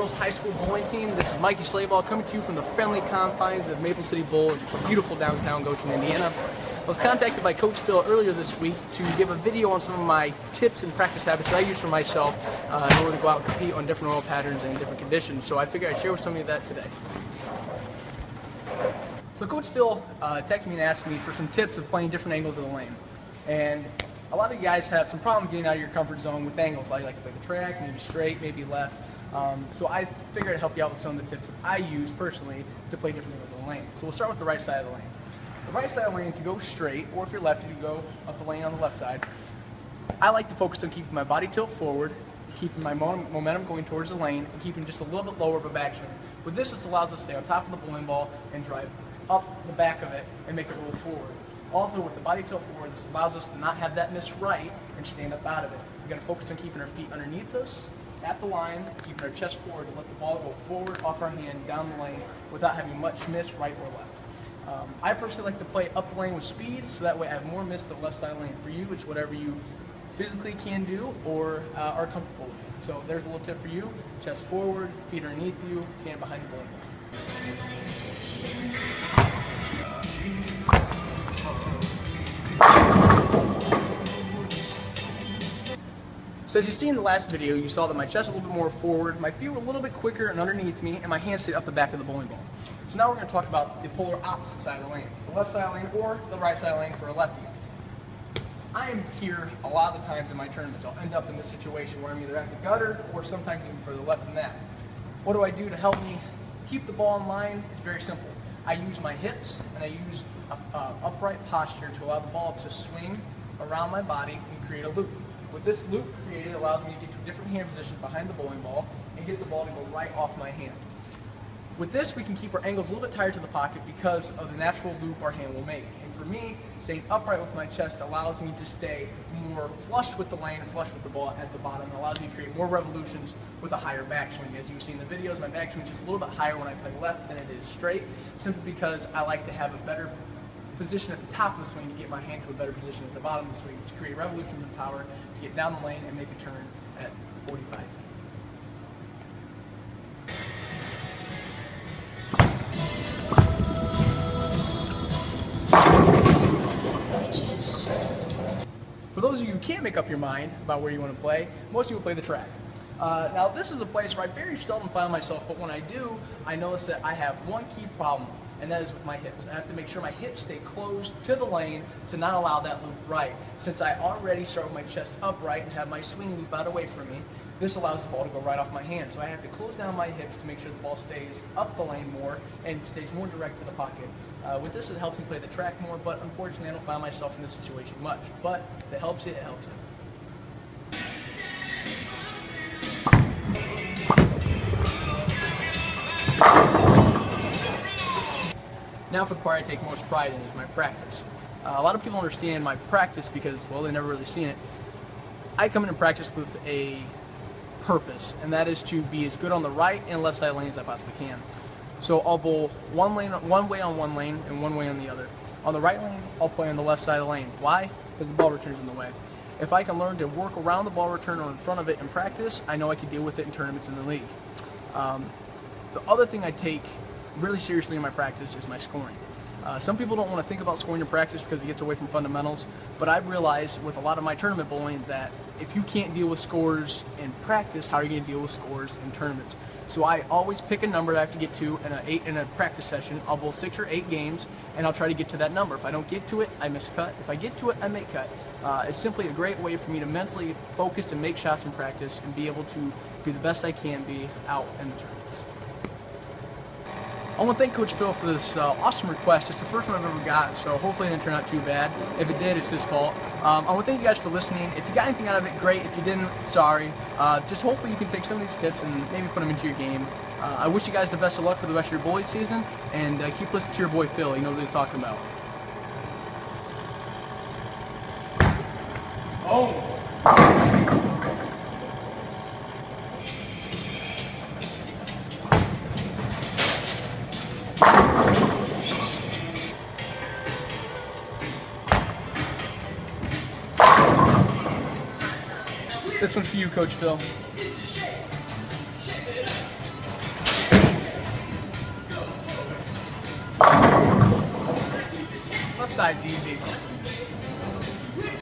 girls high school bowling team. This is Mikey Schlabach coming to you from the friendly confines of Maple City Bowl in beautiful downtown Goshen, Indiana. I was contacted by Coach Phil earlier this week to give a video on some of my tips and practice habits that I use for myself in order to go out and compete on different oil patterns and different conditions. So I figured I'd share with some of you that today. So Coach Phil texted me and asked me for some tips of playing different angles of the lane. And a lot of you guys have some problem getting out of your comfort zone with angles. You like to play the track, maybe straight, maybe left. So I figured I'd help you out with some of the tips that I use personally to play different angles of the lane. So we'll start with the right side of the lane. The right side of the lane can go straight, or if you're left, you can go up the lane on the left side. I like to focus on keeping my body tilt forward, keeping my momentum going towards the lane, and keeping just a little bit lower of a backswing. With this allows us to stay on top of the bowling ball and drive up the back of it and make it roll forward. Also, with the body tilt forward, this allows us to not have that miss right and stand up out of it. We've got to focus on keeping our feet underneath us, at the line, keeping our chest forward to let the ball go forward off our hand, down the lane, without having much miss right or left. I personally like to play up the lane with speed, so that way I have more miss to the left side lane. For you, it's whatever you physically can do or are comfortable with. So there's a little tip for you. Chest forward, feet underneath you, hand behind the bowling ball. So as you see in the last video, you saw that my chest was a little bit more forward, my feet were a little bit quicker and underneath me, and my hands stayed up the back of the bowling ball. So now we're going to talk about the polar opposite side of the lane, the left side of the lane or the right side of the lane for a lefty. I am here a lot of the times in my tournaments. I'll end up in this situation where I'm either at the gutter or sometimes even further left than that. What do I do to help me keep the ball in line? It's very simple. I use my hips and I use upright posture to allow the ball to swing around my body and create a loop. With this loop created, it allows me to get to a different hand position behind the bowling ball and get the ball to go right off my hand. With this, we can keep our angles a little bit tighter to the pocket because of the natural loop our hand will make. And for me, staying upright with my chest allows me to stay more flush with the lane, flush with the ball at the bottom. It allows me to create more revolutions with a higher backswing. As you've seen in the videos, my backswing is just a little bit higher when I play left than it is straight, simply because I like to have a better position at the top of the swing to get my hand to a better position at the bottom of the swing to create revolution and power to get down the lane and make a turn at 45. For those of you who can't make up your mind about where you want to play, most of you will play the track. Now this is a place where I very seldom find myself, but when I do, I notice that I have one key problem, and that is with my hips. I have to make sure my hips stay closed to the lane to not allow that loop right. Since I already start with my chest upright and have my swing loop out away from me, this allows the ball to go right off my hand. So I have to close down my hips to make sure the ball stays up the lane more and stays more direct to the pocket. With this, it helps me play the track more, but unfortunately I don't find myself in this situation much. But if it helps you, it helps you. Now for the part I take most pride in is my practice. A lot of people understand my practice because, well, they've never really seen it. I come in and practice with a purpose, and that is to be as good on the right and left side of the lane as I possibly can. So I'll bowl one way on one lane and one way on the other. On the right lane, I'll play on the left side of the lane. Why? Because the ball return's in the way. If I can learn to work around the ball return or in front of it in practice, I know I can deal with it in tournaments in the league. The other thing I take really seriously in my practice is my scoring. Some people don't want to think about scoring in practice because it gets away from fundamentals, but I've realized with a lot of my tournament bowling that if you can't deal with scores in practice, how are you going to deal with scores in tournaments? So I always pick a number that I have to get to in a practice session. I'll bowl 6 or 8 games, and I'll try to get to that number. If I don't get to it, I miss cut. If I get to it, I make cut. It's simply a great way for me to mentally focus and make shots in practice and be able to be the best I can be out in the tournaments. I want to thank Coach Phil for this awesome request. It's the first one I've ever got, so hopefully it didn't turn out too bad. If it did, it's his fault. I want to thank you guys for listening. If you got anything out of it, great. If you didn't, sorry. Just hopefully you can take some of these tips and maybe put them into your game. I wish you guys the best of luck for the rest of your bowling season, and keep listening to your boy Phil. He knows what he's talking about. Oh! This one's for you, Coach Phil. side's easy.